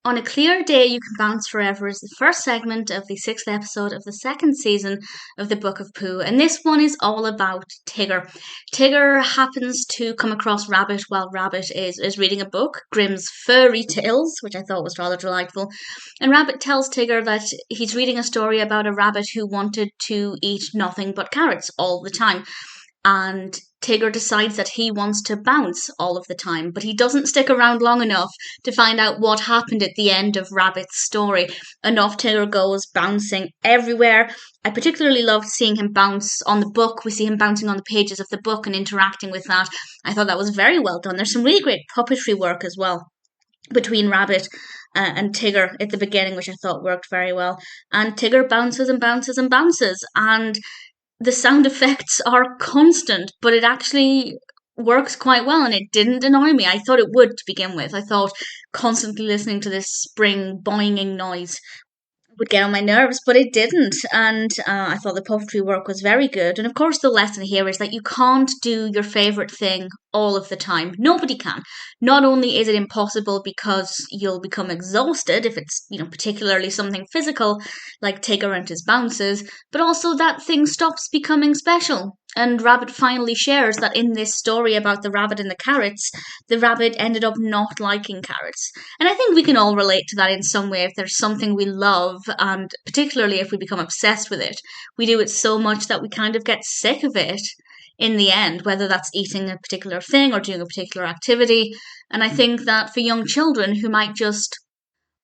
On a Clear Day You Can Bounce Forever is the first segment of the sixth episode of the second season of the Book of Pooh, and this one is all about Tigger. Tigger happens to come across Rabbit while Rabbit is reading a book, Grimm's Fairy Tales, which I thought was rather delightful. And Rabbit tells Tigger that he's reading a story about a rabbit who wanted to eat nothing but carrots all the time. And Tigger decides that he wants to bounce all of the time, but he doesn't stick around long enough to find out what happened at the end of Rabbit's story. And off Tigger goes, bouncing everywhere. I particularly loved seeing him bounce on the book. We see him bouncing on the pages of the book and interacting with that. I thought that was very well done. There's some really great puppetry work as well between Rabbit and Tigger at the beginning, which I thought worked very well. And Tigger bounces and bounces and bounces, and the sound effects are constant, but it actually works quite well, and it didn't annoy me. I thought it would to begin with. I thought constantly listening to this spring boinging noise would get on my nerves, but it didn't. And I thought the puppetry work was very good. And of course, the lesson here is that you can't do your favourite thing all of the time. Nobody can. Not only is it impossible because you'll become exhausted if it's, particularly something physical like Tigger and his bounces, but also that thing stops becoming special. And Rabbit finally shares that in this story about the rabbit and the carrots, the rabbit ended up not liking carrots. And I think we can all relate to that in some way. If there's something we love, and particularly if we become obsessed with it, we do it so much that we kind of get sick of it in the end, whether that's eating a particular thing or doing a particular activity. And I think that for young children who might just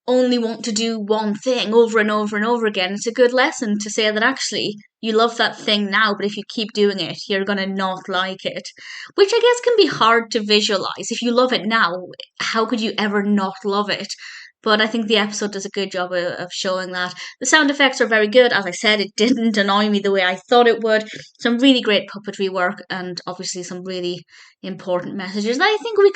only want to do one thing over and over and over again, it's a good lesson to say that actually you love that thing now, but if you keep doing it, you're going to not like it. Which I guess can be hard to visualize. If you love it now, how could you ever not love it? But I think the episode does a good job of showing that. The sound effects are very good. As I said, it didn't annoy me the way I thought it would. Some really great puppetry work, and obviously some really important messages that I think we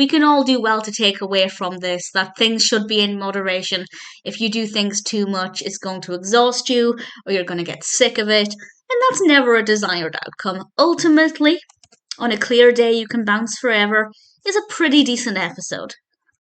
can all do well to take away from this. That things should be in moderation. If you do things too much, it's going to exhaust you, or you're going to get sick of it, and that's never a desired outcome. Ultimately, On a Clear Day You Can Bounce Forever is a pretty decent episode.